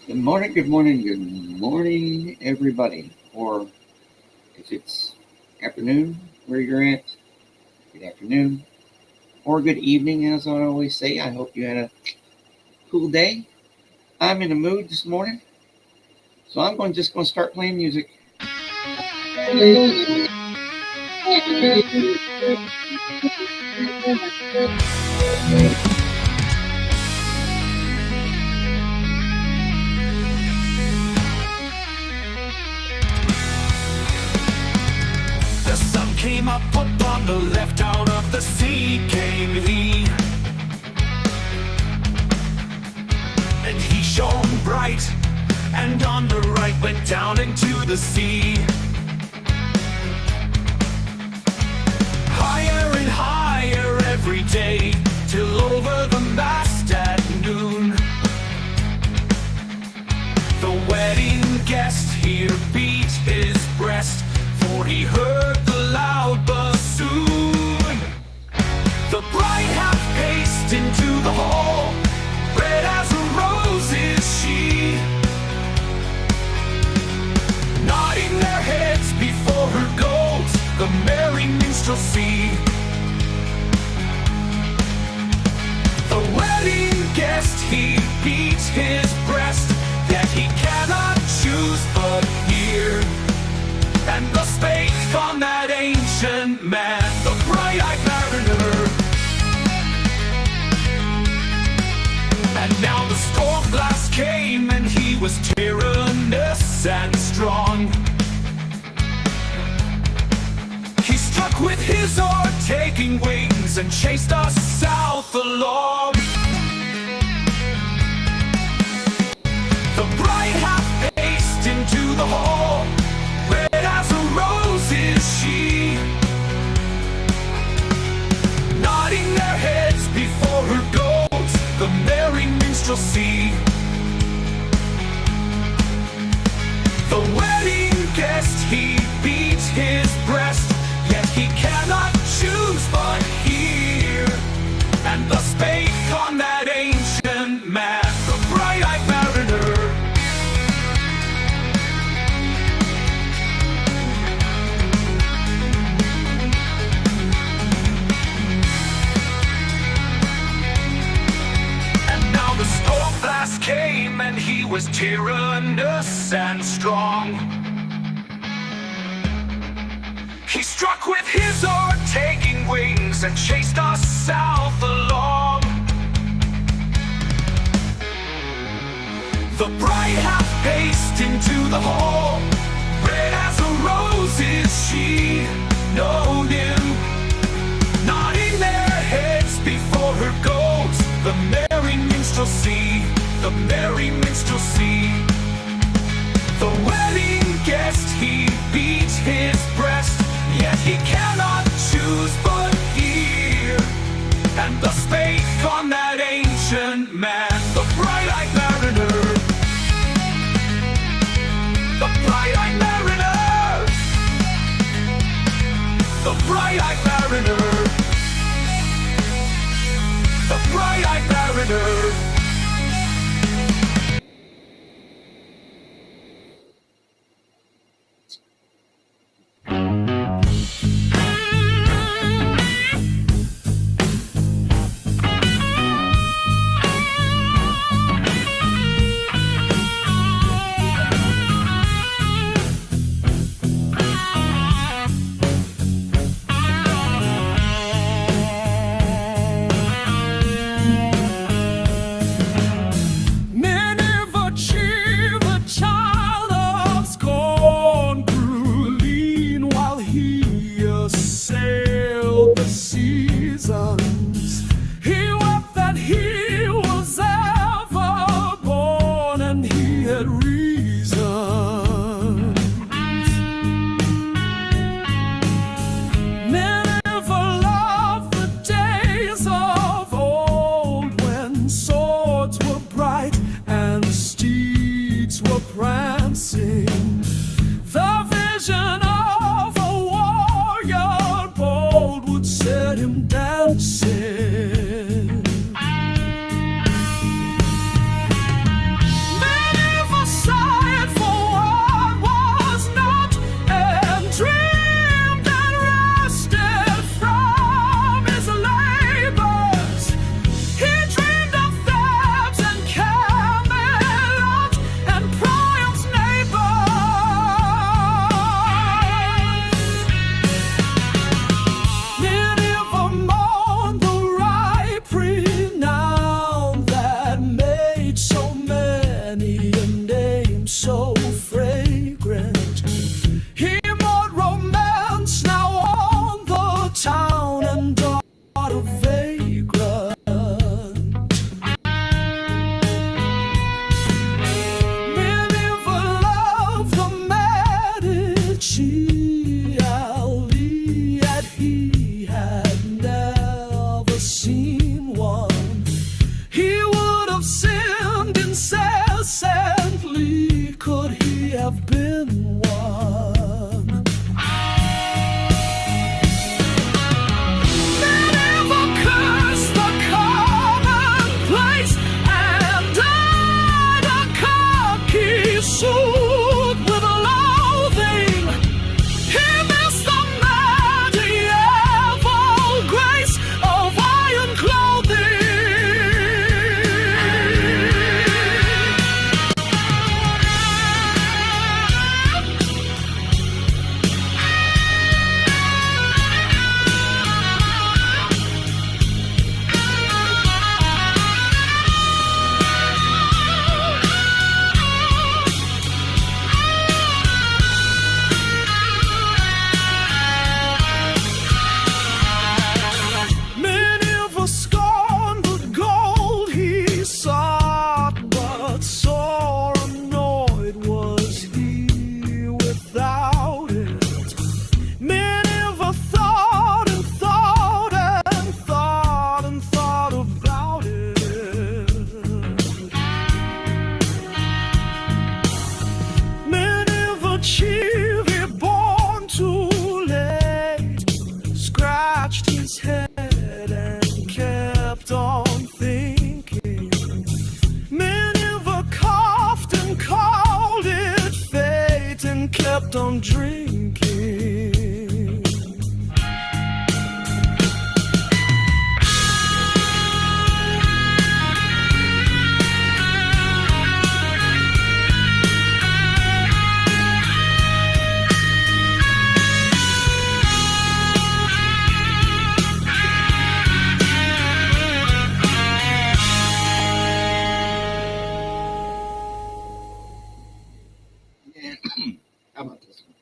good morning, everybody. Or if it's afternoon where you're at, good afternoon. Or good evening, as I always say. I hope you had a cool day. I'm in a mood this morning, so I'm just going to start playing music. The sun came up upon the left, out of the sea came he. And he shone bright, and on the right went down into the sea. Higher and higher every day, till over the mast at noon. The wedding guest here beat his breast, for he heard the loud bassoon. The bride hath paced into the hall, red as a rose is she, nodding their heads before her goat, the merry minstrelsy. The wedding guest, he beats his breast, yet he cannot choose but hear. And thus spake on that ancient man, the bright-eyed mariner. And now the storm blast came, and he was tyrannous and strong. He struck with his oar, taking wings, and chased us south along. The bride hath paced into the hall, red as a rose is she, nodding their heads before her goat, the merry minstrelsy. The wedding guest, he beats his breast, yet he cannot choose but hear. And thus spake on that ancient man, the bright-eyed mariner. The storm blast came, and he was tyrannous and strong. He struck with his oar, taking wings, and chased us south along. The bride hath paced into the hall, red as a rose is she, no new, nodding their heads before her goat, the merry minstrelsy, the merry minstrelsy. The wedding guest, he beats his breast, yet he cannot choose but hear. And thus spake on that ancient man, the bright-eyed mariner. The bright-eyed mariner. The bright-eyed mariner. The bright-eyed mariner. sinned incessantly. Could he have been one? Never cursed the commonplace and died a cocky suit with loathing. He missed the medieval grace of iron clothing. Many of us scorned the gold he sought, but sore annoyed was he without it. Many of us thought and thought and thought and thought about it. Many of a cheery born too late scratched his head and kept on thinking. Many of a coughed and called it fate and kept on drinking. Yeah. How about this one?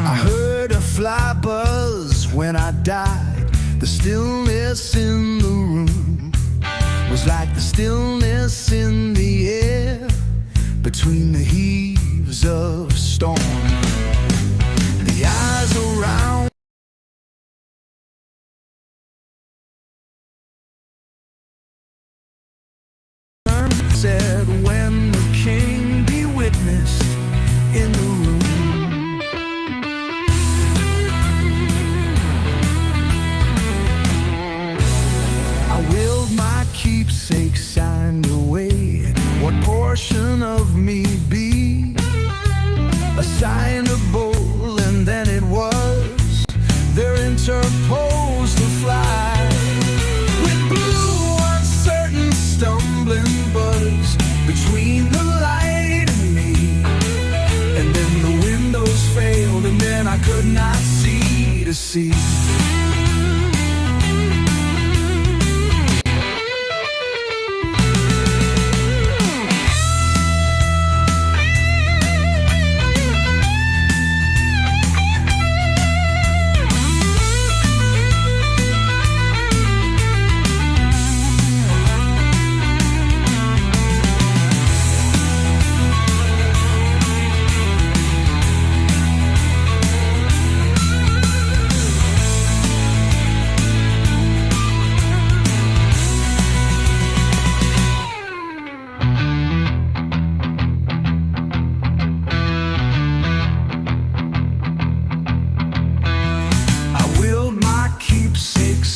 I heard a fly buzz when I died. The stillness in the room was like the stillness in the air between the heaves of storm. The eyes around said, when the king be witnessed in the room. I willed my keepsake signed away. What portion of me be assignable? And then it was there interposed the fly with blue uncertain stumbling buzz between the light and me. And then the windows failed, and then I could not see to see.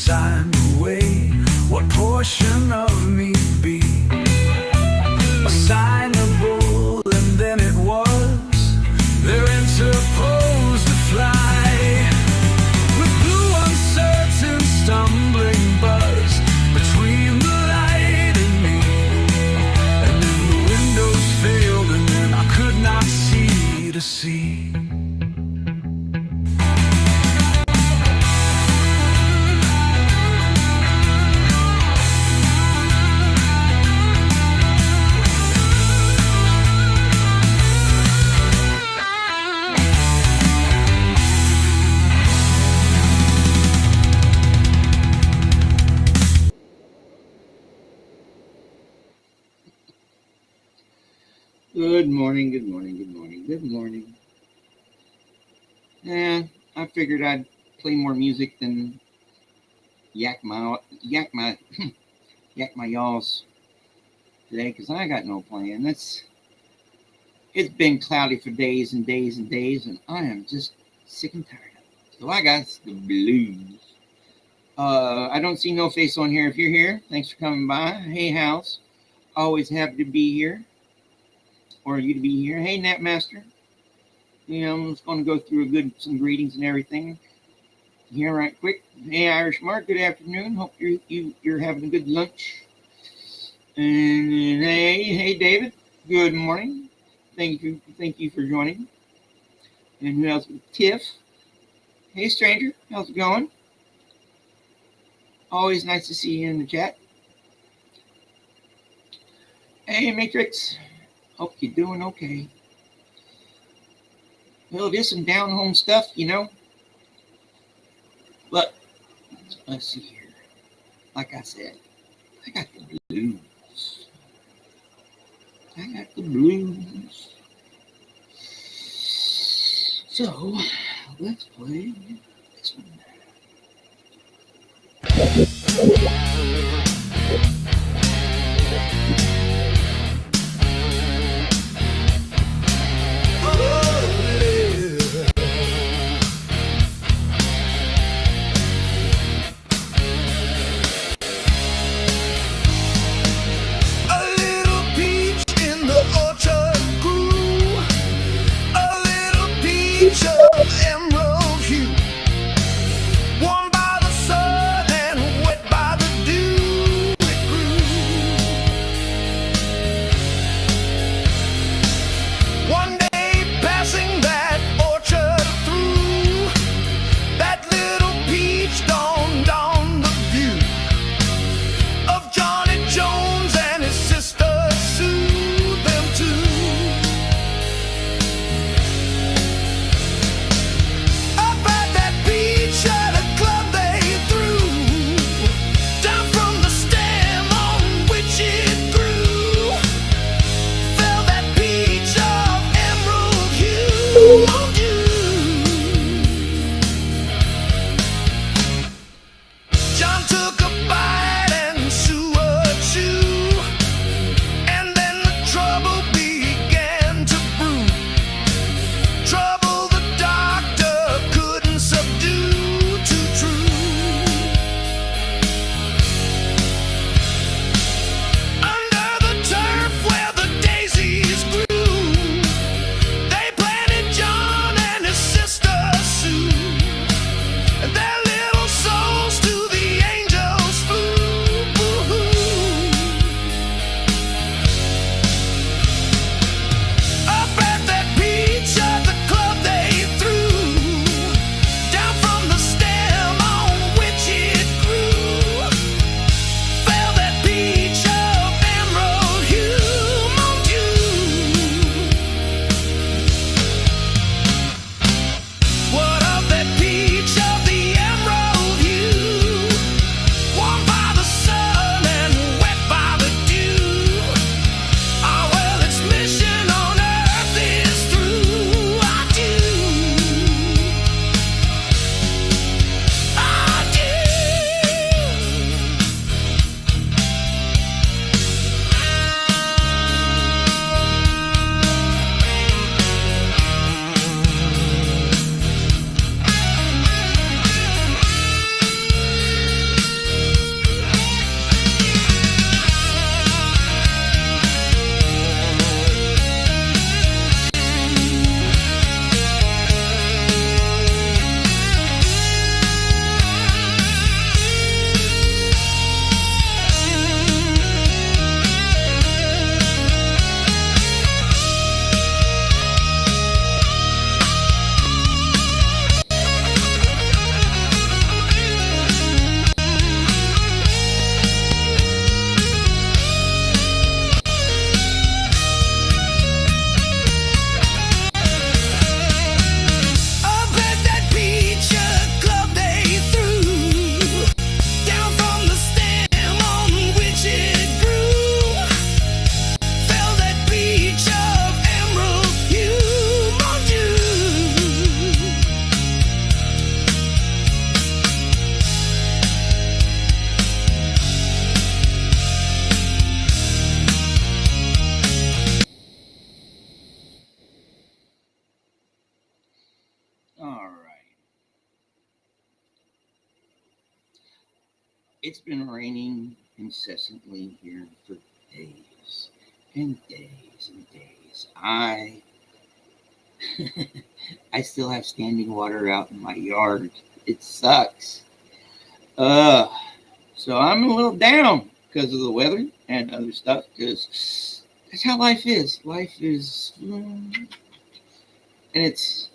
Signed away. What portion of me be assignable? And then it was there interposed the fly with blue uncertain stumbling buzz between the light and me. And then the windows failed, and then I could not see to see. Good morning, good morning, good morning, good morning. I figured I'd play more music than yak my yak my y'alls today because I got no plan. It's been cloudy for days and days and days, and I am just sick and tired of it. So I got the blues. I don't see no face on here. If you're here, thanks for coming by. Hey, House, always happy to be here, or you to be here. Hey, Napmaster. I'm just going to go through some greetings and everything here right quick. Hey, Irish Mark. Good afternoon. Hope you're having a good lunch. And hey, David. Good morning. Thank you for joining. And who else? Tiff. Hey, stranger. How's it going? Always nice to see you in the chat. Hey, Matrix. Hope you're doing okay. Well, it is some down home stuff, But let's see here. Like I said, I got the blues. So let's play this one. Warmed by the sun and wet by the It's been raining incessantly here for days and days and days. I still have standing water out in my yard. It sucks. So I'm a little down because of the weather and other stuff, because that's how life is. Life is, and it's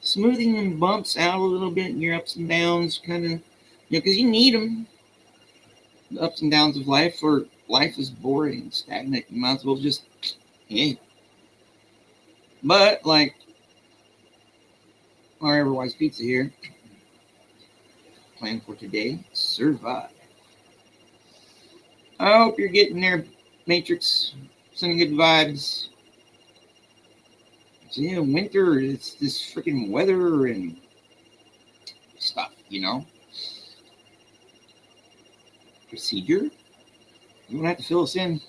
smoothing them bumps out a little bit and your ups and downs, kind of, because you need them. The ups and downs of life, or life is boring and stagnant. You might as well just, hey. But like our Everwise Pizza here, plan for today, survive. I hope you're getting there, Matrix. Sending good vibes. So, yeah, winter, it's this freaking weather and stuff, Procedure? You don't have to fill us in.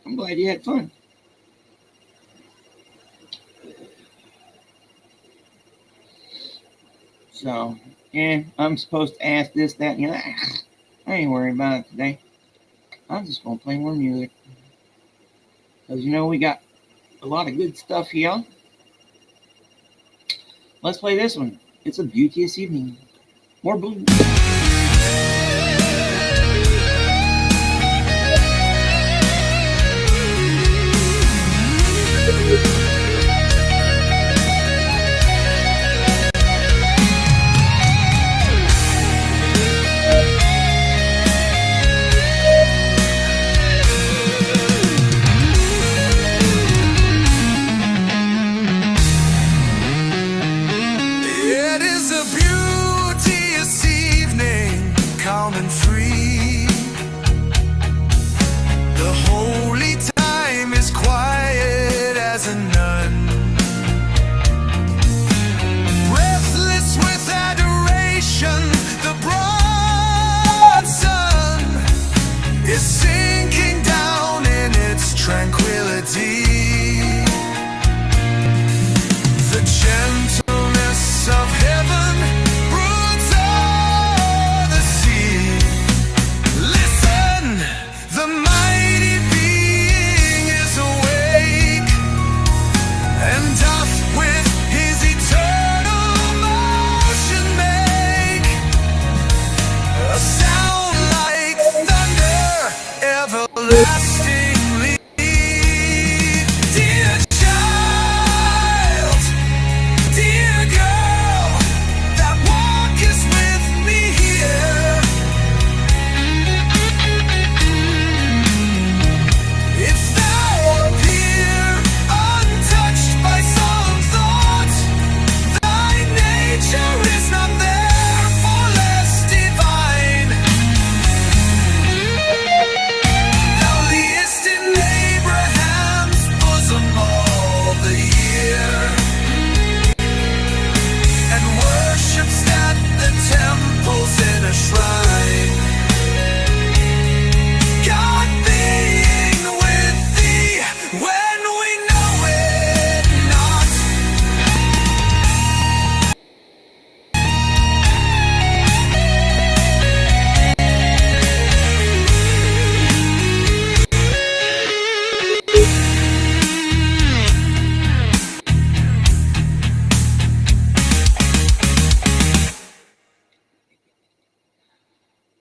I'm glad you had fun. So, yeah, I'm supposed to ask this, that, and that. I ain't worried about it today. I'm just going to play more music. Because, we got a lot of good stuff here. Let's play this one. It's a beauteous evening. More blues.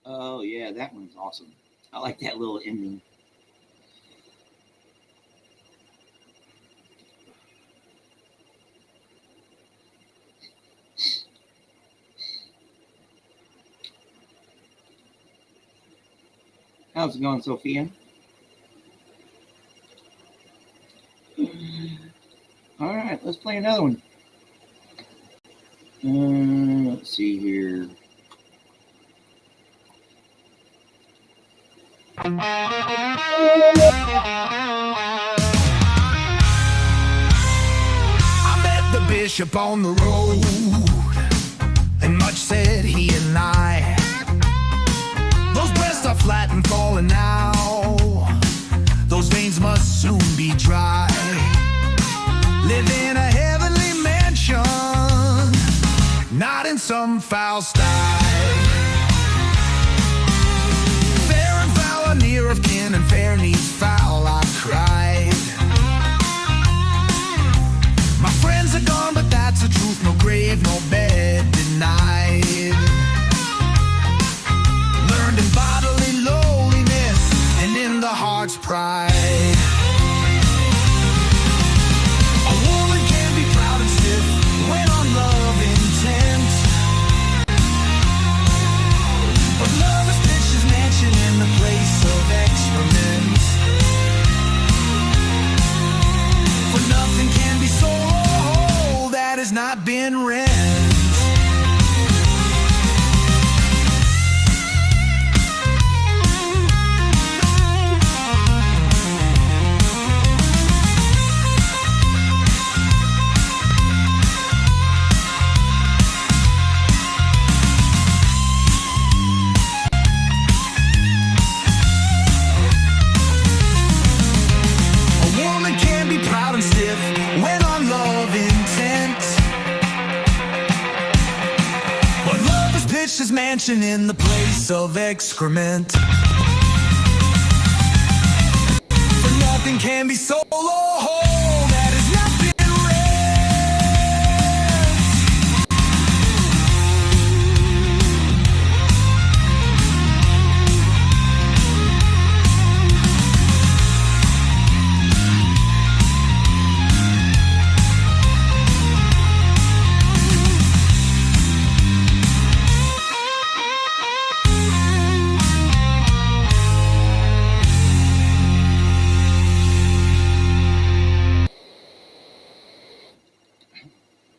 Oh, yeah, that one's awesome. I like that little ending. How's it going, Sophia? All right, let's play another one. Let's see here. I met the bishop on the road, and much said he and I. Those breasts are flat and falling now. some foul style. Fair and foul are near of kin, and fair needs foul, I cried. My friends are gone, but that's the truth. No grave, no bed denied. Learned in bodily lowliness and in the heart's pride. A woman can be proud and stiff when on love intent, but love is pitched mansion in the place of excrement. For nothing can be sold that has not been rent. When on love intent, but love is pitched his mansion in the place of excrement. For nothing can be sold or whole that has not been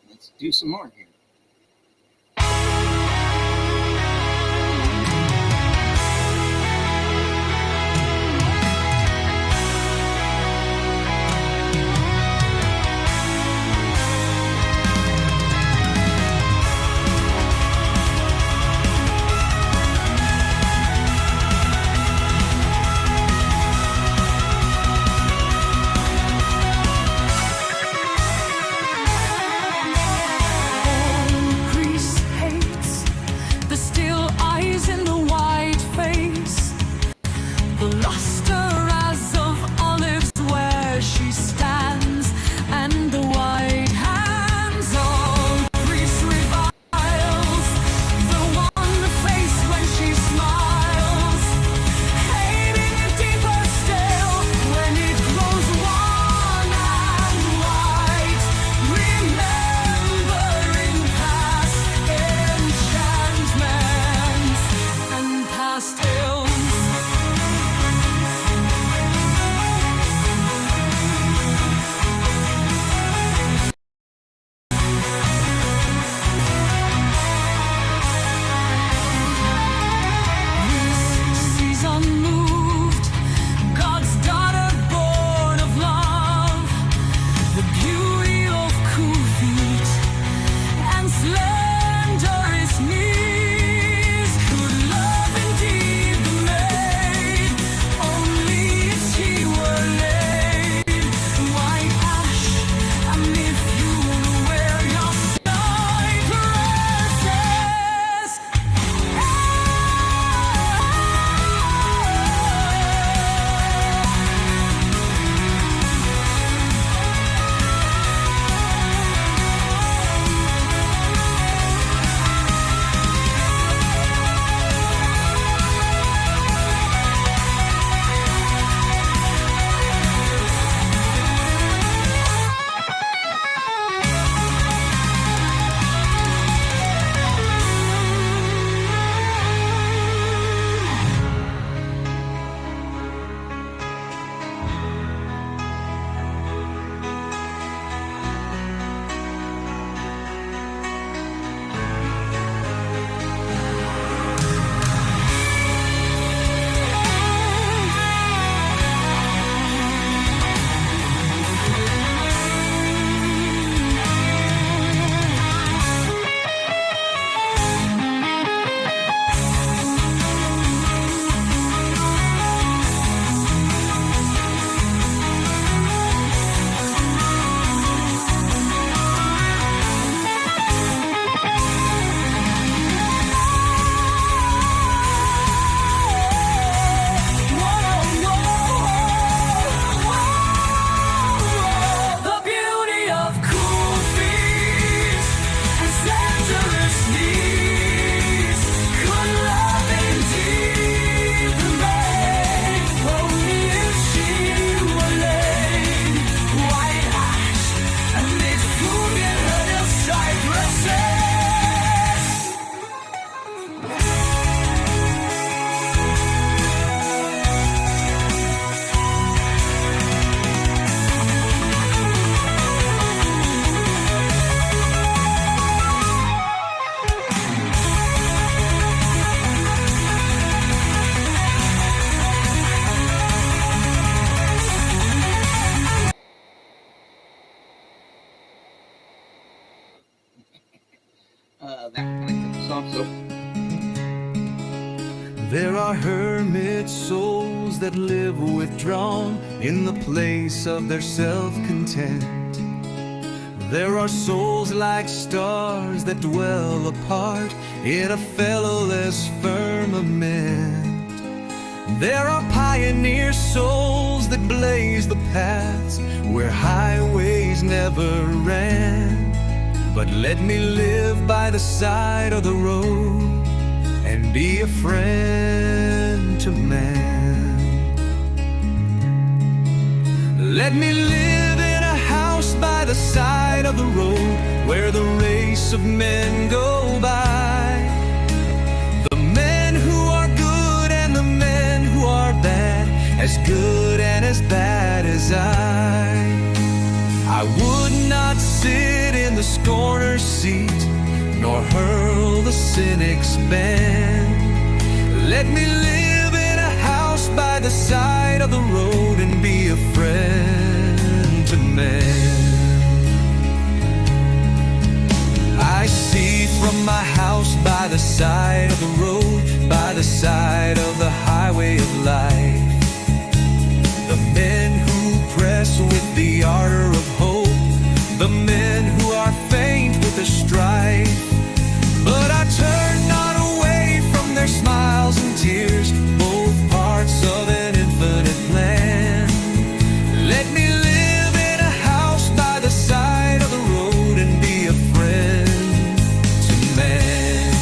Let's do some more here. That kind of comes off. So There are hermit souls that live withdrawn in the place of their self-content. There are souls like stars that dwell apart in a fellowless firmament. There are pioneer souls that blaze the paths where highways never ran. But let me live by the side of the road and be a friend to man. Let me live in a house by the side of the road where the race of men go by. The men who are good and the men who are bad, as good and as bad as I would not sit in the scorner's seat, nor hurl the cynic's ban. Let me live in a house by the side of the road and be a friend to man. I see from my house by the side of the road, by the side of the highway of life, the men who press with the ardor of hope, the men who are faint with the strife. But I turn not away from their smiles and tears, both parts of an infinite plan. Let me live in a house by the side of the road and be a friend to man.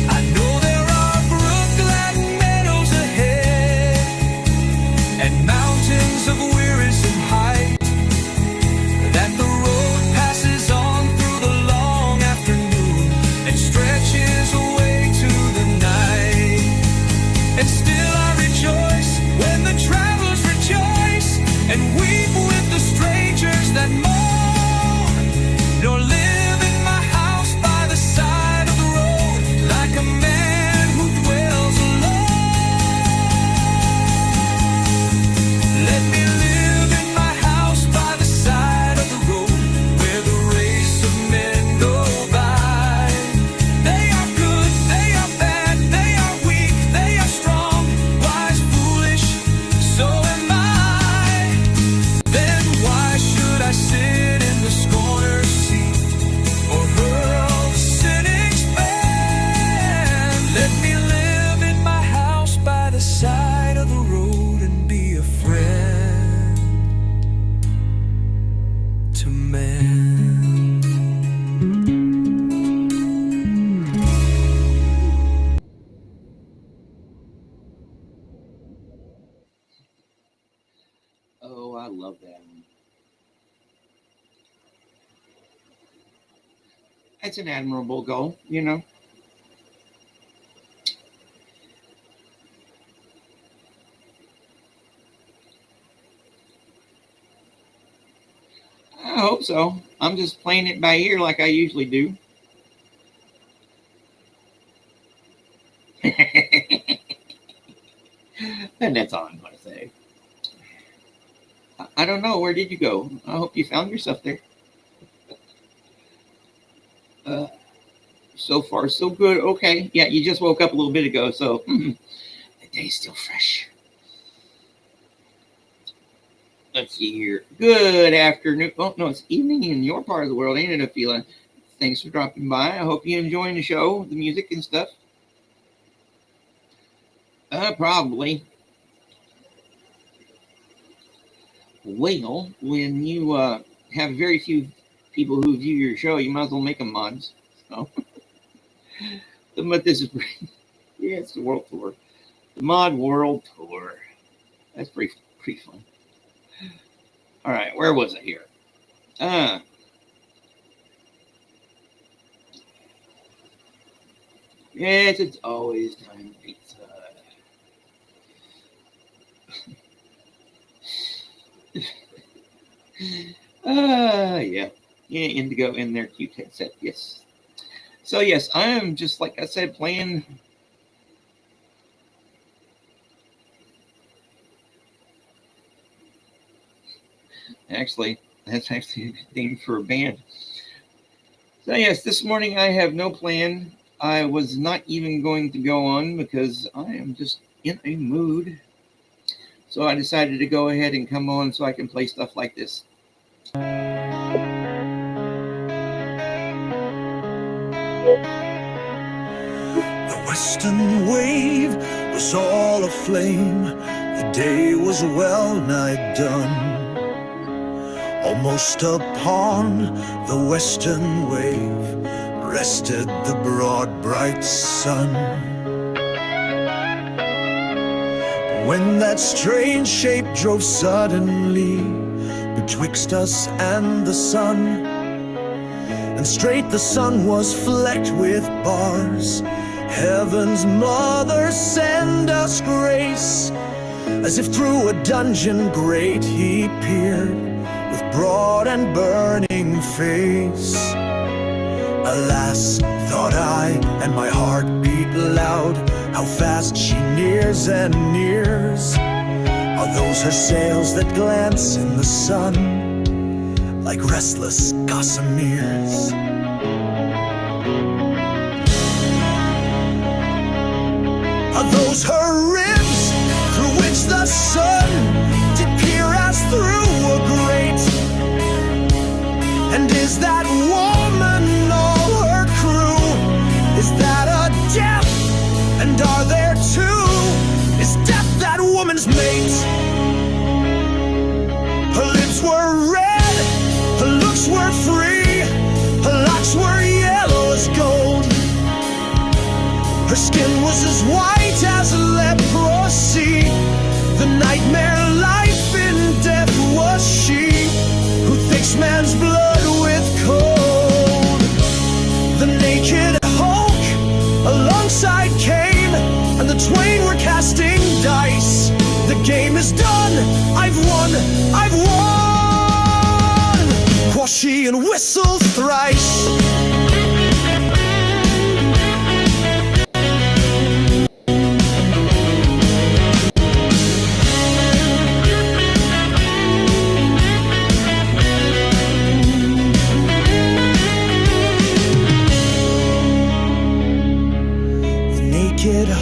I know there are brookland meadows ahead and mountains of wearisome height, that the road passes on through the long afternoon and stretches away to the night. And still I rejoice when the travelers rejoice and weep with the strangers that mourn, nor live in my house by the side of the road like a man who dwells alone. Let me live in my house by the side of the road where the race of men go by. They are good, they are bad, they are weak, they are strong, wise, foolish, so am I. Then why should I sit in the scorner's seat or hurl the cynic's ban? Let me live in my house by the side of the road and be a friend to man. oh, I love that. It's an admirable goal, you know. I hope so. I'm just playing it by ear like I usually do. And that's all I'm going to say. I don't know. Where did you go? I hope you found yourself there. So far, so good. Okay. Yeah, you just woke up a little bit ago, so the day's still fresh. Let's see here. Good afternoon. Oh, no, it's evening in your part of the world, ain't it, Afila? Thanks for dropping by. I hope you're enjoying the show, the music and stuff. Probably. Well, when you have very few people who view your show, you might as well make them mods. So. But this is yeah, it's the world tour, the mod world tour. That's pretty fun. All right, where was I here? Yes, it's always time for pizza. Yeah, Indigo in their cute headset. Yes. So yes, I am just like I said, playing. Actually, that's actually a good thing for a band. So yes, this morning I have no plan. I was not even going to go on because I am just in a mood. So I decided to go ahead and come on so I can play stuff like this. The western wave was all aflame. The day was well nigh done. Almost upon the western wave rested the broad bright sun. When that strange shape drove suddenly betwixt us and the sun, and straight the sun was flecked with bars, Heaven's mother send us grace. As if through a dungeon grate he peered with broad and burning face. Alas, thought I, and my heart beat loud, how fast she nears and nears. Are those her sails that glance in the sun like restless gossameres? Are those her ribs through which the sun did peer as through a grate? And is that woman all her crew? Is that a death? And are there two? Is death that woman's mate? Her lips were red, her looks were free, her locks were yellow as gold. Her skin was as white as leprosy. The nightmare life in death was she, who thinks man's blood with cold. The naked Hulk alongside came, and the twain were casting dice. The game is done, I've won, I've won, quoth she and whistled thrice.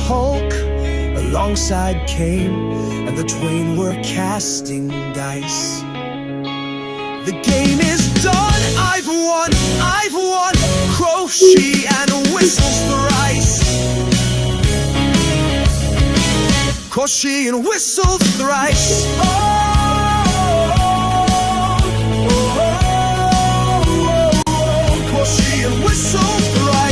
Hulk alongside came, and the twain were casting dice. The game is done, I've won, quoth she and whistles thrice. Quoth she and whistled thrice. Quoth she and whistled thrice.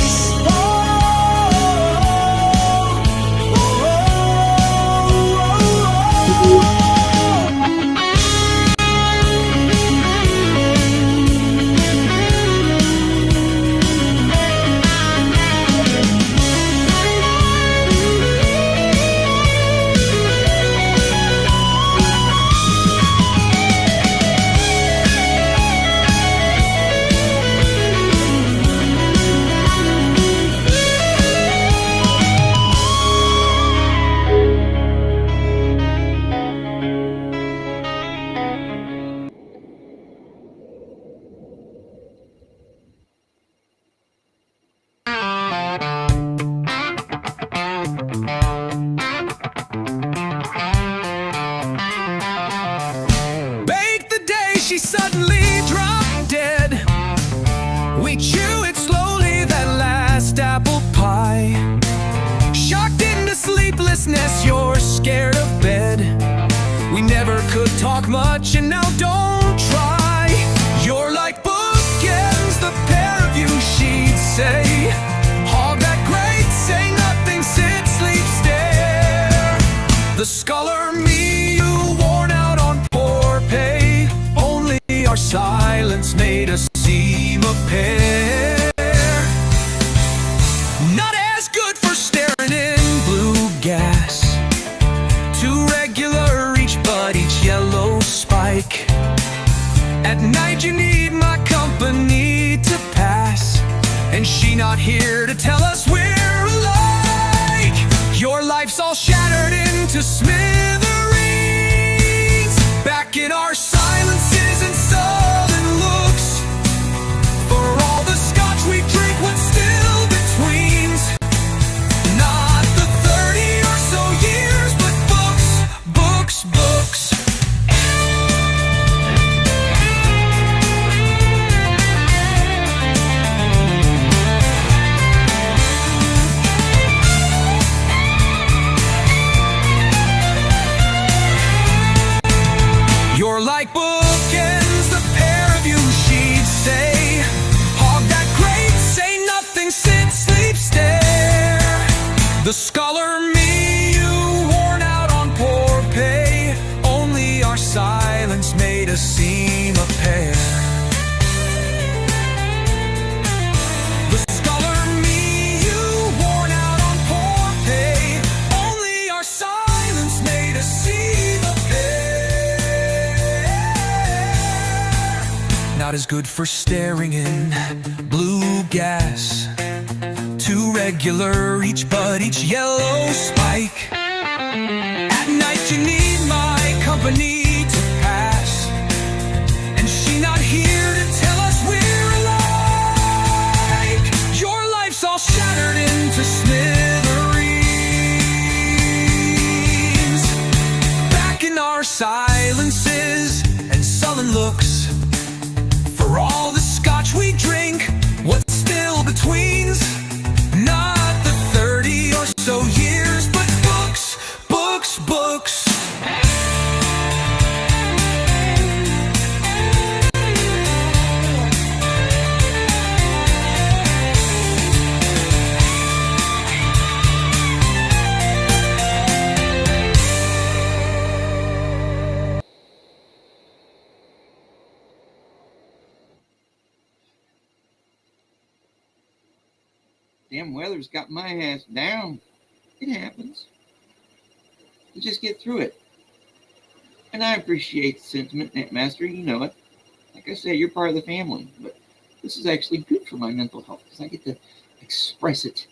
She suddenly dropped dead. We chew it slowly, that last apple pie. Shocked into sleeplessness, you're scared of bed. We never could talk much, and now don't try. You're like bookends, the pair of you, she'd say. Hog that great, say nothing, sit, sleep, stare. The scholar me, you worn out on poor pay. Our silence made us seem a pair. Not as good for staring in blue gas. Too regular each, but each yellow spike. At night you need my company to pass, and she not here to tell us we're alike. Your life's all shattered into smithereens. Back in our silences and southern looks, for all the scotch we a seam of pear. The scholar me, you worn out on poor pay. Only our silence made a seam of pear. Not as good for staring in blue gas. Too regular, each bud, each yellow spike. At night you need my company to pass, and she not here to tell us we're alike. Your life's all shattered into smithereens. Back in our silences and sullen looks, for all the scotch we drink, what's still between's? Not the 30 or so years, but books, books, books. Damn weather's got my ass down. It happens. You just get through it. And I appreciate the sentiment, Netmaster. You know it. Like I said, you're part of the family. But this is actually good for my mental health because I get to express it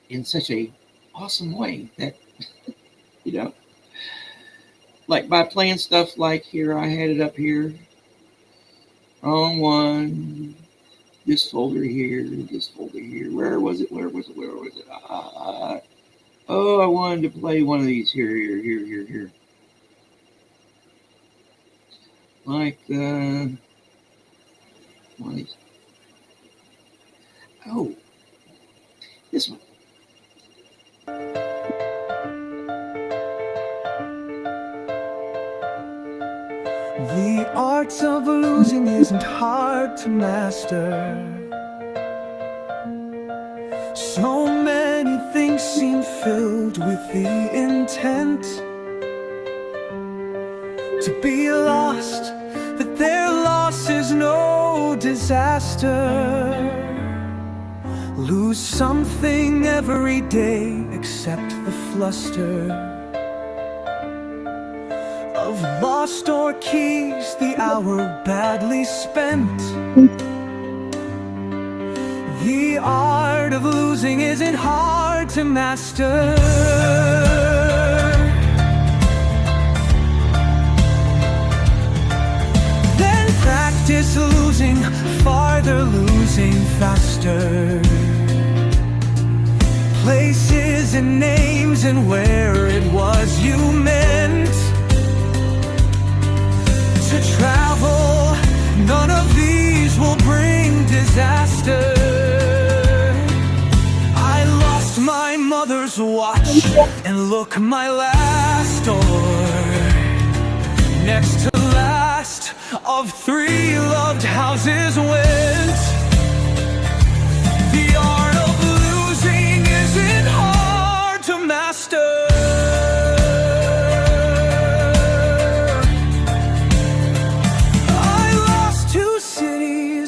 in such a awesome way that, you know, like by playing stuff like here, I had it up here. Wrong one. This folder here, this folder here. Where was it? Where was it? Where was it? Oh, I wanted to play one of these here. Like one of these. Oh, this one. The art of losing isn't hard to master. So many things seem filled with the intent to be lost, that their loss is no disaster. Lose something every day except the fluster of lost door keys, the hour badly spent. The art of losing isn't hard to master. Then practice losing farther, losing faster. Places and names and where it was you meant to travel, none of these will bring disaster. I lost my mother's watch, and look, my last door, next to last of 3 loved houses went. The art of losing isn't hard to master.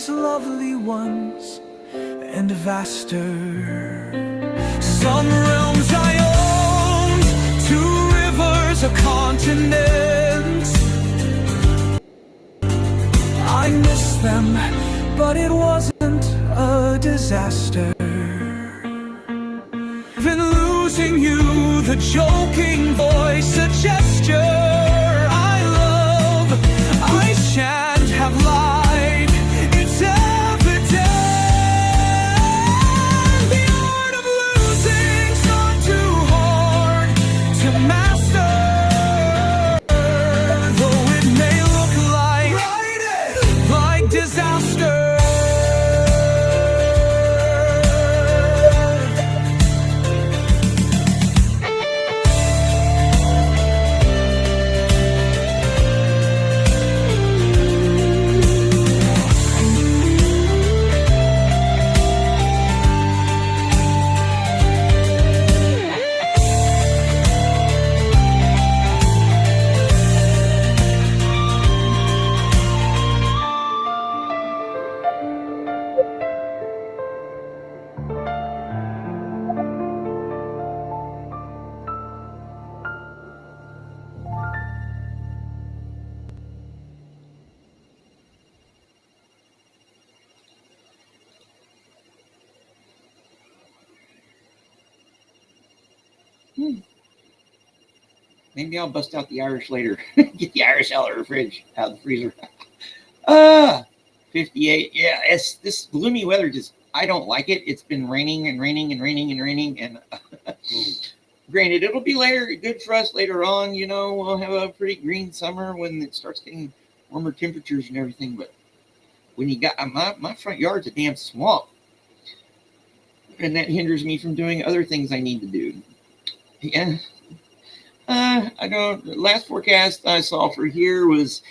Lovely ones and vaster. Some realms I owned, 2 rivers, a continent. I miss them, but it wasn't a disaster. Even losing you, the joking voice, a gesture I love, I shan't have lied. It's evident. The art of losing's not too hard to master. Though it may look like disaster. Maybe I'll bust out the Irish later. Get the Irish out of the fridge, out of the freezer. 58. Yeah, it's this gloomy weather. I don't like it. It's been raining and raining and raining and raining. And granted, it'll be good for us later on. We'll have a pretty green summer when it starts getting warmer temperatures and everything. But when you got my front yard's a damn swamp, and that hinders me from doing other things I need to do. Yeah. I don't. The last forecast I saw for here was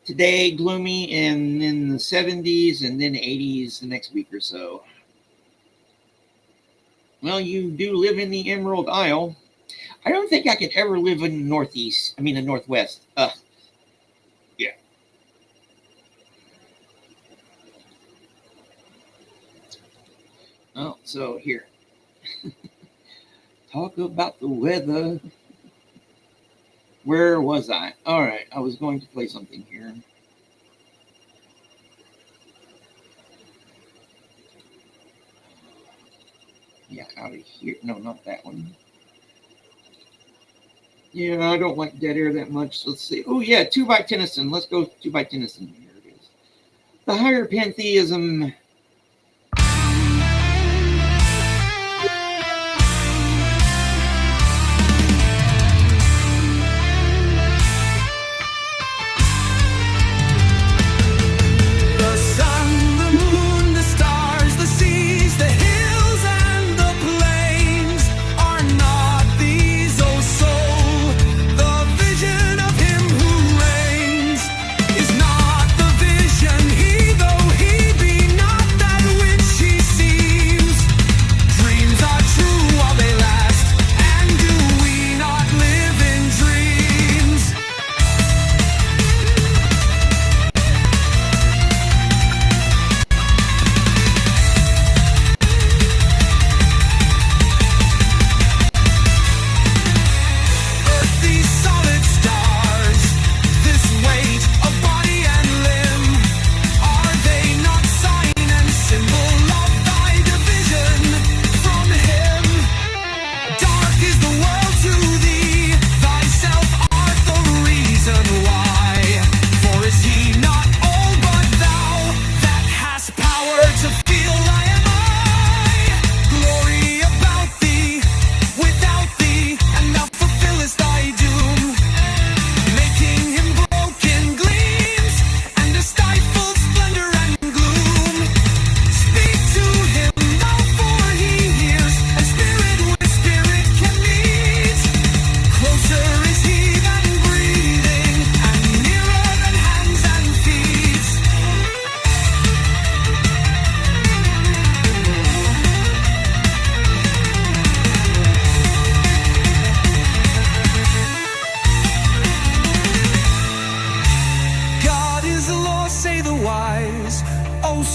today gloomy and in the 70s and then 80s the next week or so. Well, you do live in the Emerald Isle. I don't think I could ever live in the Northwest. Yeah. Oh, so here. Talk about the weather. Where was I? All right, I was going to play something here. Yeah, out of here. No, not that one. Yeah, I don't like Dead Air that much. Let's see. Oh, yeah, 2 by Tennyson. Let's go 2 by Tennyson. Here it is. The Higher Pantheism.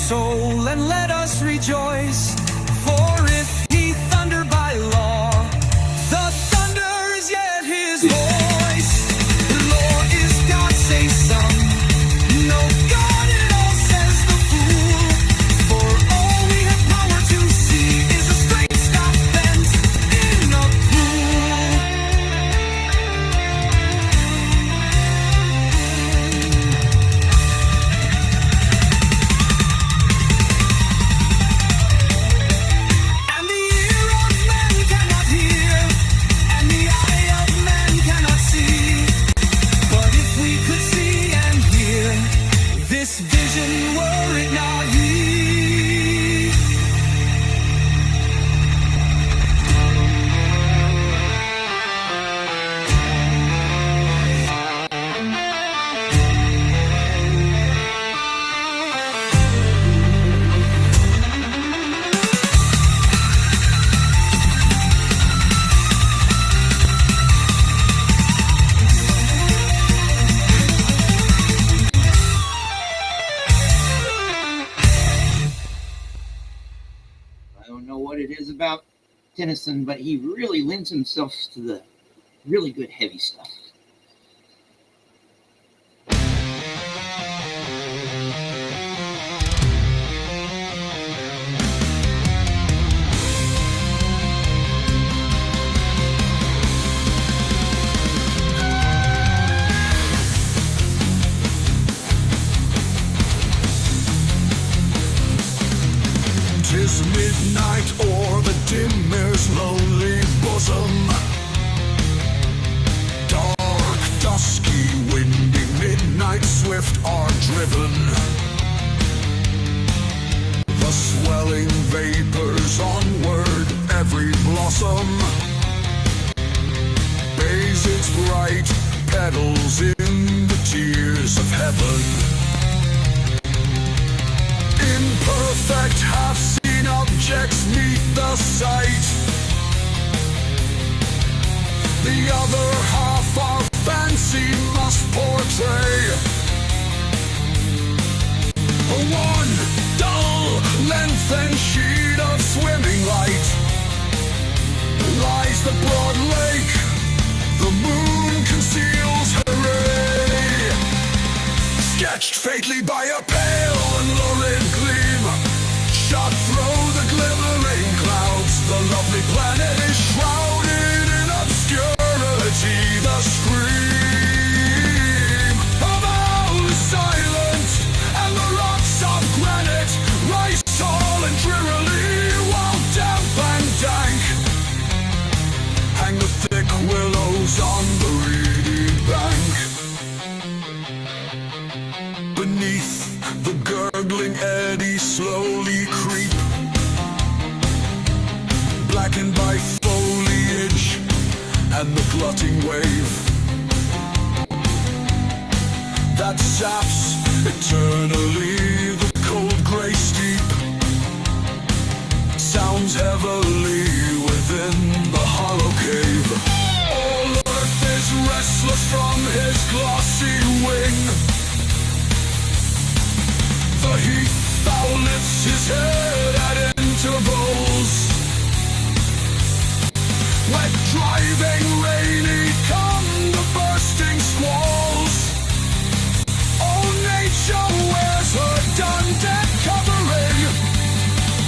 soul, and let us rejoice. For if he thundered by law, the thunder is yet his voice. The law is God, say some. No God at all, says the fool. For all we have power to see is a straight staff bent in a vision, were it not he. I don't know what it is about Tennyson, but he really lends himself to the really good heavy stuff. night o'er the dim mare's lonely bosom. Dark, dusky, windy, midnight swift are driven. The swelling vapors onward, every blossom bathes its bright petals in the tears of heaven. Imperfect, half-seen objects meet the sight. The other half our fancy must portray. One dull, lengthened sheet of swimming light lies the broad lake. The moon conceals her ray, sketched faintly by a pale and lurid gleam. Shot through the glimmering clouds, the lovely planet is shrouded in obscurity. The scream of owl is silent, and the rocks of granite rise tall and drearily, while damp and dank hang the thick willows on the reedy bank. Beneath the gurgling eddies slowly creep, blackened by foliage and the glutting wave that saps eternally the cold grey steep. Sounds heavily within the hollow cave. All earth is restless from his glossy wing. The heath fowl lifts his head at intervals. Wet, driving, rainy come the bursting squalls. All nature wears her dun-dead covering.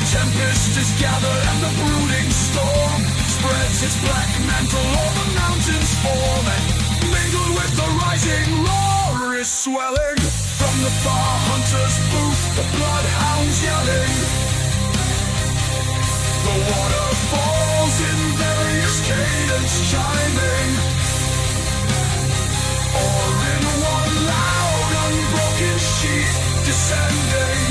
Tempest is gathered and the brooding storm spreads its black mantle o'er the mountains' form, and mingled with the rising roar is swelling from the far hunter's booth the bloodhounds yelling. The water falls in various cadence chiming, or in one loud unbroken sheet descending.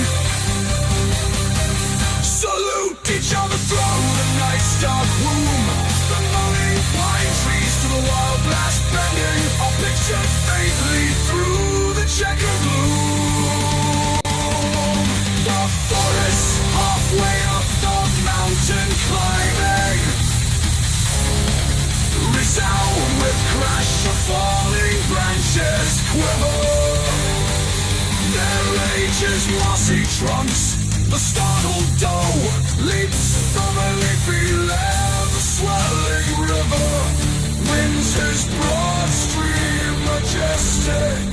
Salute each other through the night's dark womb. The moaning pine trees to the wild blast bending are pictured faintly through the checkered gloom. The forest halfway up the mountain climbing resound with crash of falling branches quiver. Their ages mossy trunks. The startled doe leaps from a leafy lair. The swelling river winds his broad stream, majestic,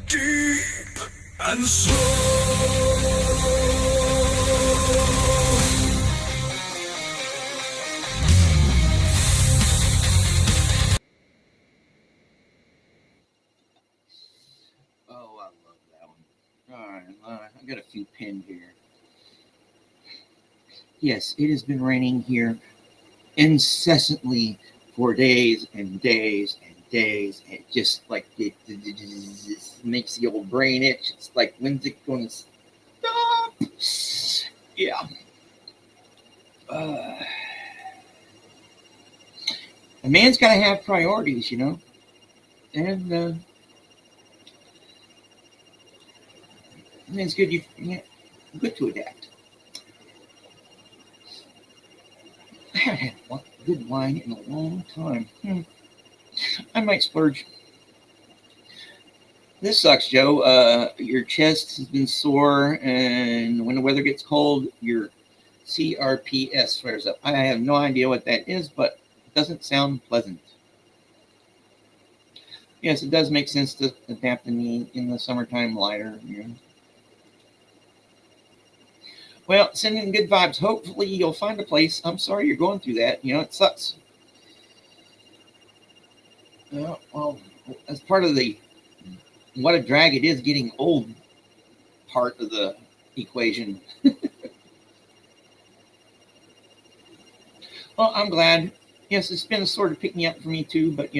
deep, and slow. Oh, I love that one. All right, I got a few pinned here. Yes, it has been raining here incessantly for days and days and days, and just like it makes the old brain itch. It's like, when's it going to stop? Yeah. A man's got to have priorities, you know, and it's good good to adapt. I haven't had good wine in a long time. I might splurge. This sucks, Joe. Your chest has been sore, and when the weather gets cold, your CRPS flares up. I have no idea what that is, but it doesn't sound pleasant. Yes, it does make sense to adapt in the summertime lighter. You know. Well, sending good vibes. Hopefully you'll find a place. I'm sorry you're going through that. You know, it sucks. Well, as part of the what a drag it is getting old part of the equation. Well, I'm glad. Yes, it's been a sort of pick me up for me too, but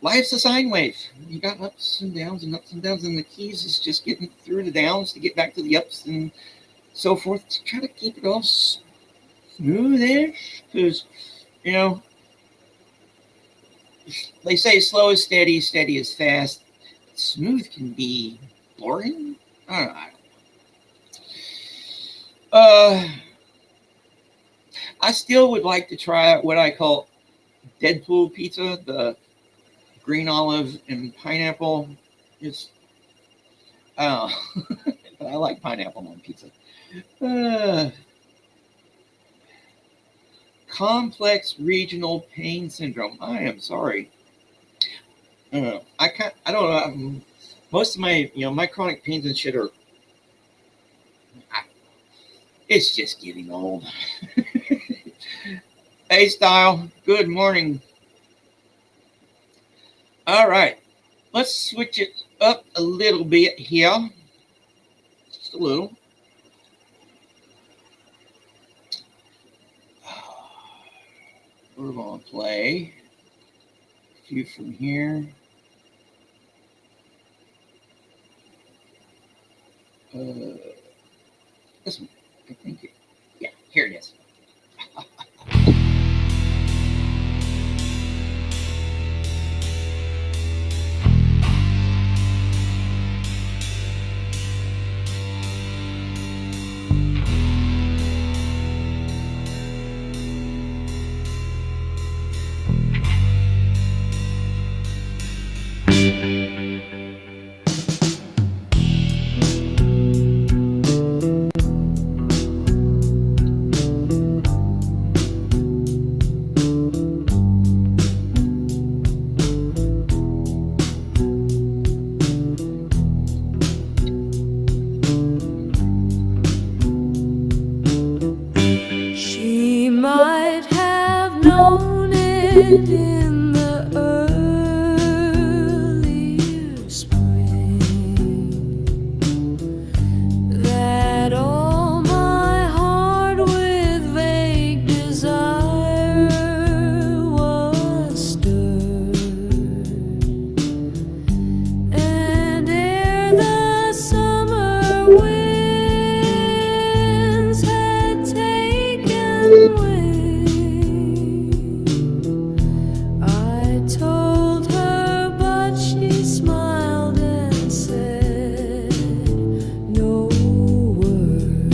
life's a sine wave. You got ups and downs and ups and downs, and the keys is just getting through the downs to get back to the ups and so forth to try to keep it all smoothish. Because, they say slow is steady, steady is fast. Smooth can be boring. I don't know. I still would like to try what I call Deadpool pizza, the green olive and pineapple. It's, I don't know. But I like pineapple on pizza. Complex regional pain syndrome. I am sorry. I don't know. Most of my, my chronic pains and shit are. It's just getting old. Hey, Style. Good morning. All right. Let's switch it up a little bit here. Just a little. We're going to play a few from here. This one, I think. Yeah, here it is. She might have known it in the early spring that all my heart with vague desire was stirred, and ere the summer winds had taken wing, I told her, but she smiled and said no word.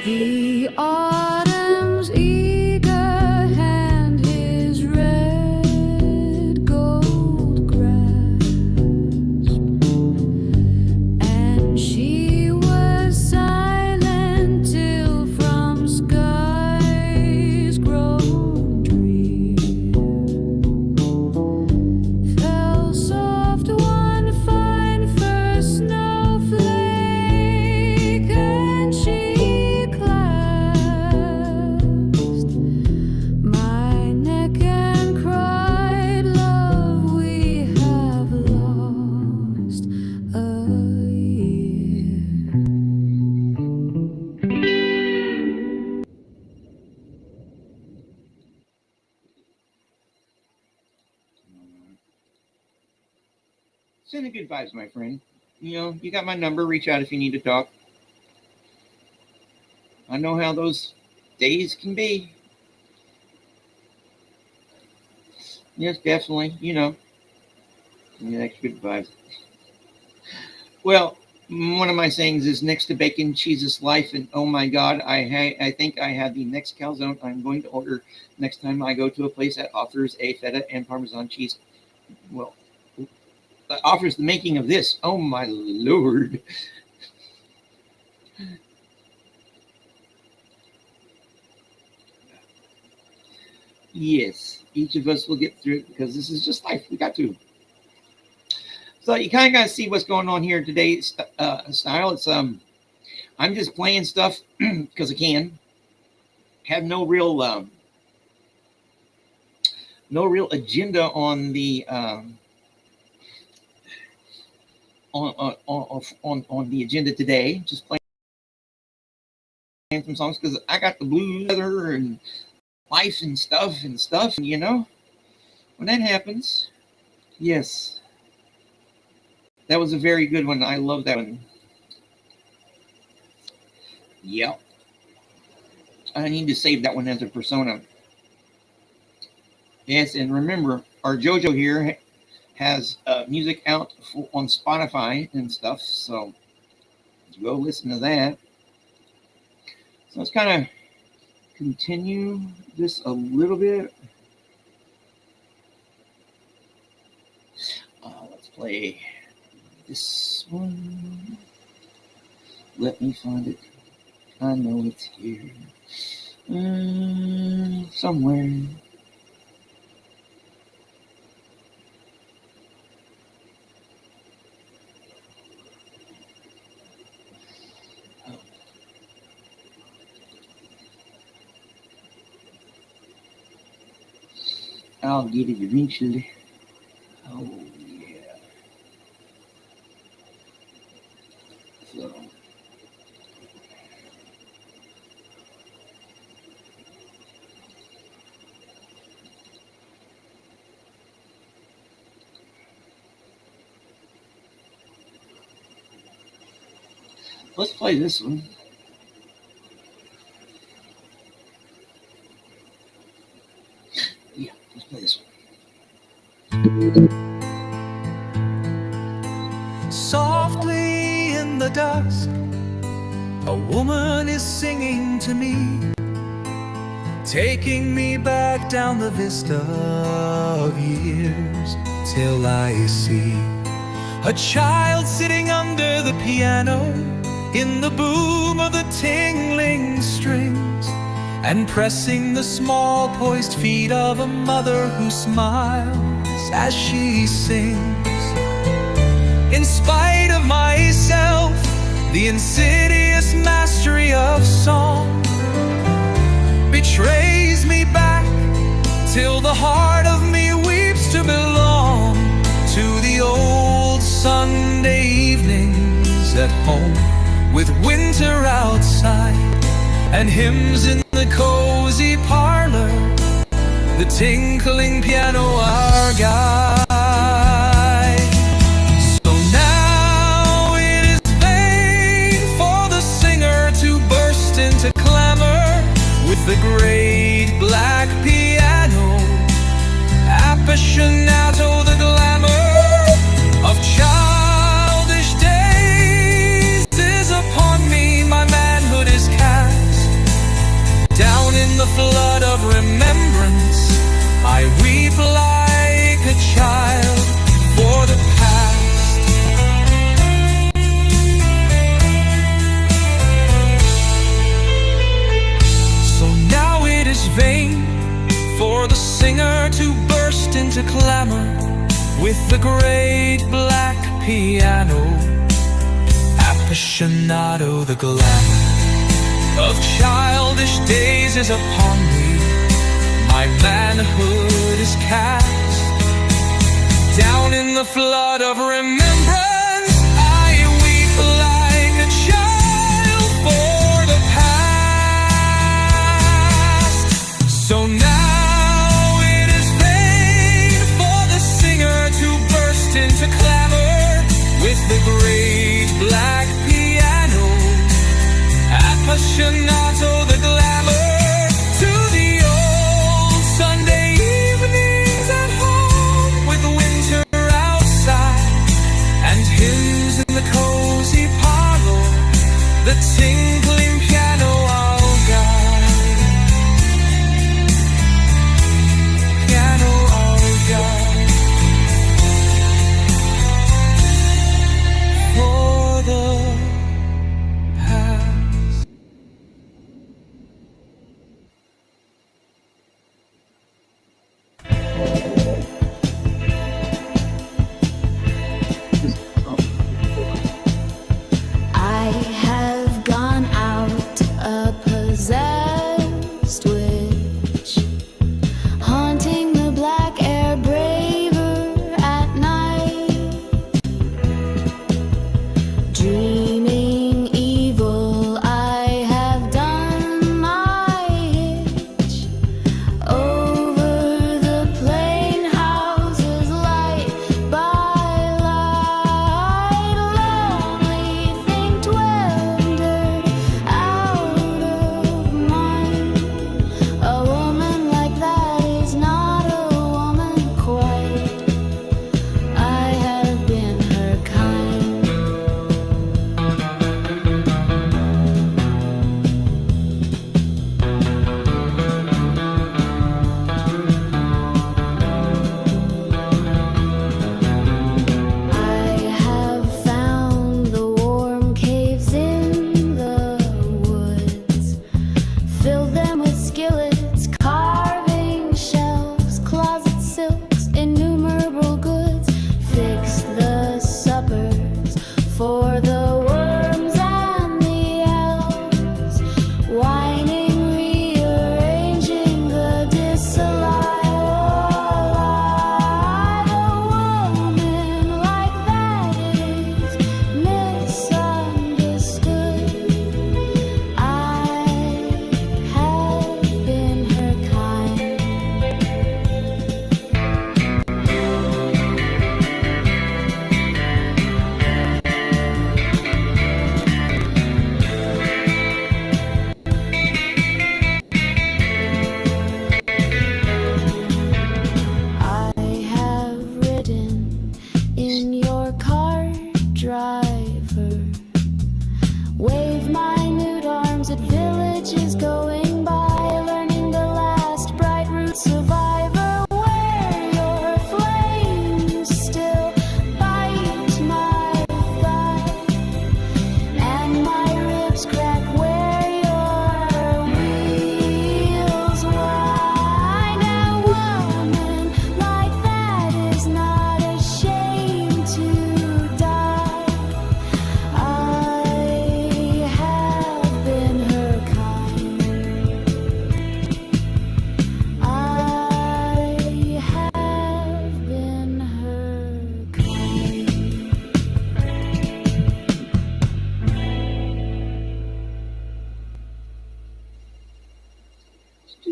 The autumn's eager hand, his red gold grasp, and she was silent till from skies grown drear fell soft one fine first snowflake, and she clasped my neck and cried, "Love, we have lost a year." Send the good vibes, my friend. You got my number. Reach out if you need to talk. I know how those days can be. Yes, definitely. Yeah, good vibes. Well, One of my sayings is next to bacon, cheese is life. And oh my God, I think I have the next calzone I'm going to order next time I go to a place that offers a feta and Parmesan cheese. Well, that offers the making of this. Oh my Lord. Yes, each of us will get through it because this is just life. We got to. So you kind of got to see what's going on here today. Style. It's I'm just playing stuff because I can. Have no real agenda on the on the agenda today. Just playing some songs because I got the blues weather and life and stuff, and you know, when that happens, yes. That was a very good one. I love that one. Yeah. I need to save that one as a persona. Yes, and remember, our JoJo here has music out on Spotify and stuff, so go listen to that. So let's kind of continue this a little bit. Let's play this one. Let me find it. I know it's here. Somewhere. I'll get it eventually. Oh, yeah. So. Let's play this one. Yeah, let's play this one. Softly in the dusk, a woman is singing to me, taking me back down the vista of years, till I see a child sitting under the piano, in the boom of the tingling strings, and pressing the small poised feet of a mother who smiles as she sings. In spite of myself, the insidious mastery of song betrays me back, till the heart of me weeps to belong to the old Sunday evenings at home, with winter outside and hymns in the cozy parlor, the tinkling piano our guide. So now it is vain for the singer to burst into clamor with the great black piano, appassionato, the glamour of childish days is upon me. My manhood is cast down in the flood of remembrance. I weep like a child for the past. So now it is vain for the singer to burst into clamor with the great black piano, appassionato, the glamour of childish days is upon me. My manhood is cast down in the flood of remembrance. I weep like a child for the past. So now it is vain for the singer to burst into clamor with the great black piano, appassionato, the glamour to the old Sunday evenings at home, with winter outside and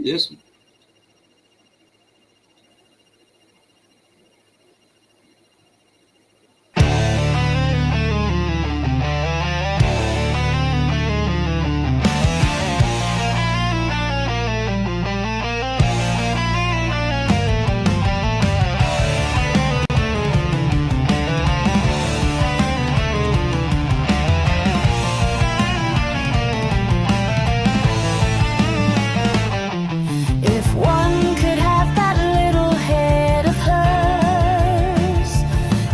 this one. If one could have that little head of hers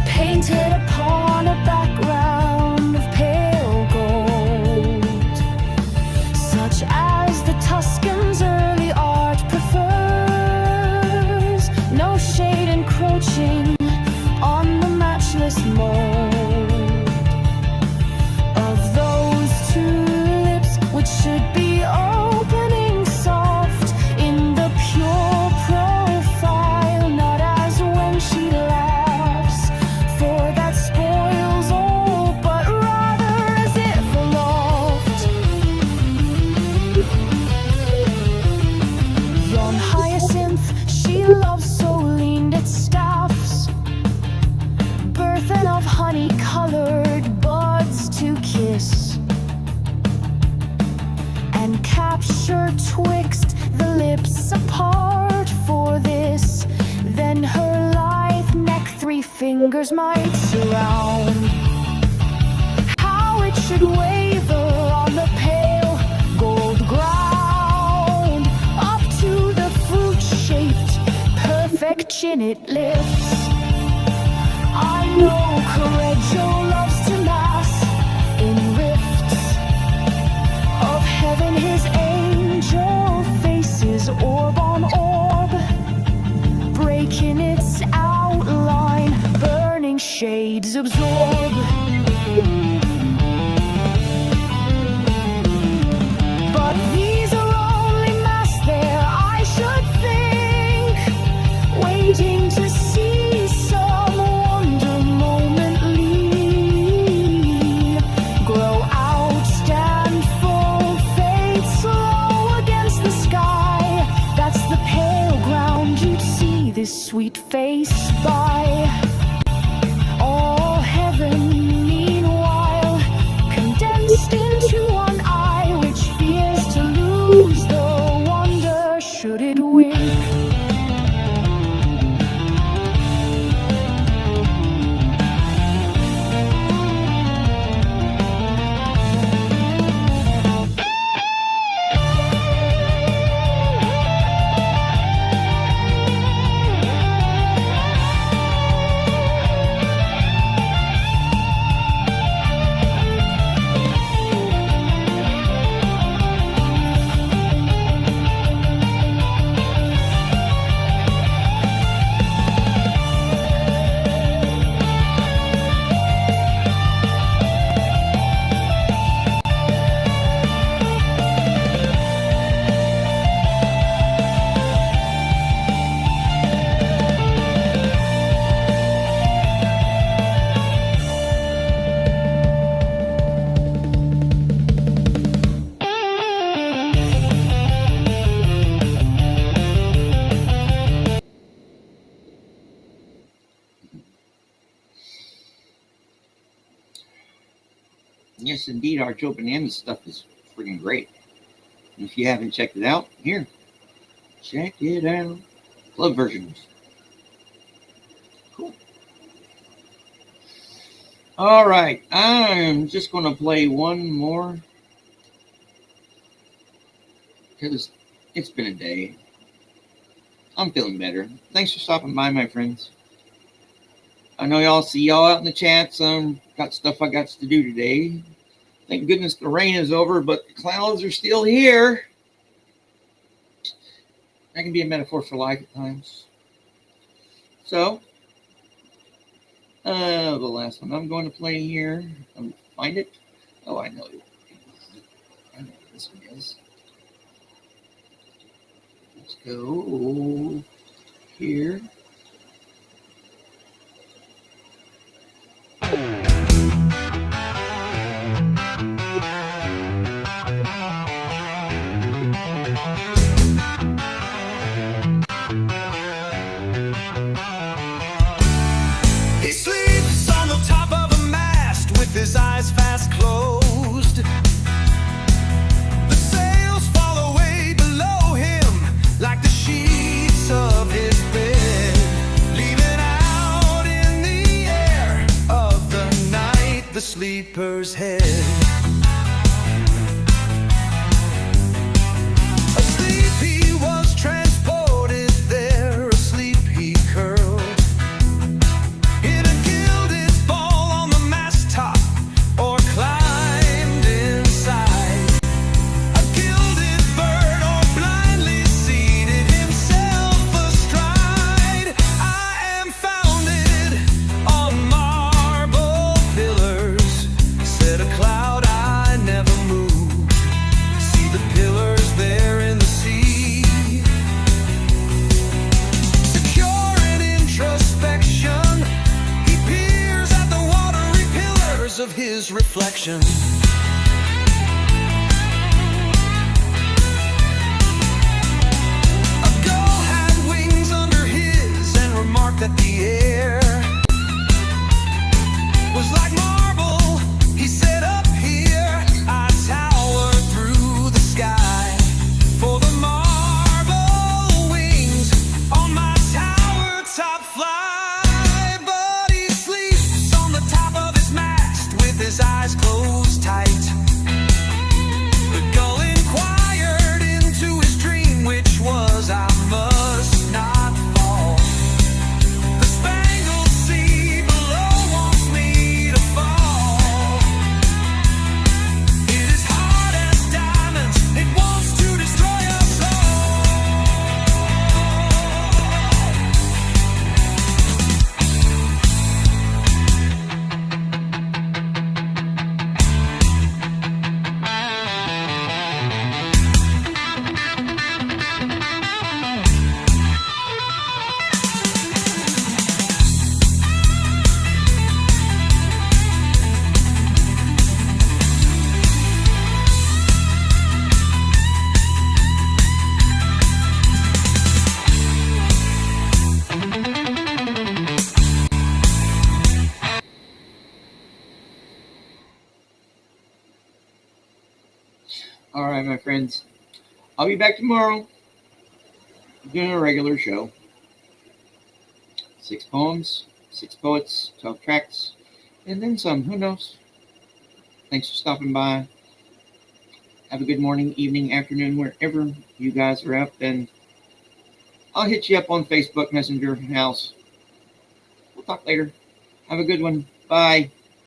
painted upon a background of pale gold, such as the Tuscan's early art prefers, no shade encroaching on the matchless mold of those two lips, which should be opening soft in the pure profile, not as when she laughs, for that spoils all, but rather as if aloft. Yon hyacinth she loves so leaned its staffs, burthen of honey-colored buds to kiss, and capture twixt the lips apart. For this, then her lithe neck 3 fingers might surround. How it should waver on the pale gold ground, up to the fruit-shaped perfect chin it lifts. I know Correggio loves to mass in rifts of heaven his angel faces, orb on orb, breaking its outline, burning shades absorb. But these are only masks there, I should think, waiting to see some wonder momently grow out, stand full, fade slow against the sky. That's the pale ground you'd see this sweet face by. All heaven, meanwhile, condensed into one eye, which fears to lose the wonder should it wink. Yes, indeed, our Joe Bonanza stuff is freaking great. If you haven't checked it out, here, check it out. Club versions. Cool. All right, I'm just going to play one more because it's been a day. I'm feeling better. Thanks for stopping by, my friends. I know y'all see y'all out in the chats. Got stuff I got to do today. Thank goodness the rain is over, but the clouds are still here. That can be a metaphor for life at times. So, the last one I'm going to play here. Let me find it. Oh, I know. I know what this one is. Let's go here. his eyes fast closed. The sails fall away below him like the sheets of his bed, leaving out in the air of the night the sleeper's head. Asleep he was transported there, asleep he curled in a gilded ball on the mast top, or climbed inside a gilded bird, or blindly seated himself astride. I am founded on marble pillars, said a cloud I never moved. See the pillars there in the sea, secure in introspection, he peers at the watery pillars of his reflection. A gull had wings under his and remarked that the air was like marble. He said, up here I tower through the sky, for the marble wings on my tower top fly. But he sleeps on the top of his mast with his eyes closed tight. The gull inquired into his dream, which was, I must not fall. The spangled sea below wants me to fall. It is hard as diamonds, it wants to destroy us All right, my friends. I'll be back tomorrow doing a regular show. 6 poems, 6 poets, 12 tracks, and then some. Who knows? Thanks for stopping by. Have a good morning, evening, afternoon, wherever you guys are up. And I'll hit you up on Facebook Messenger House. We'll talk later. Have a good one. Bye.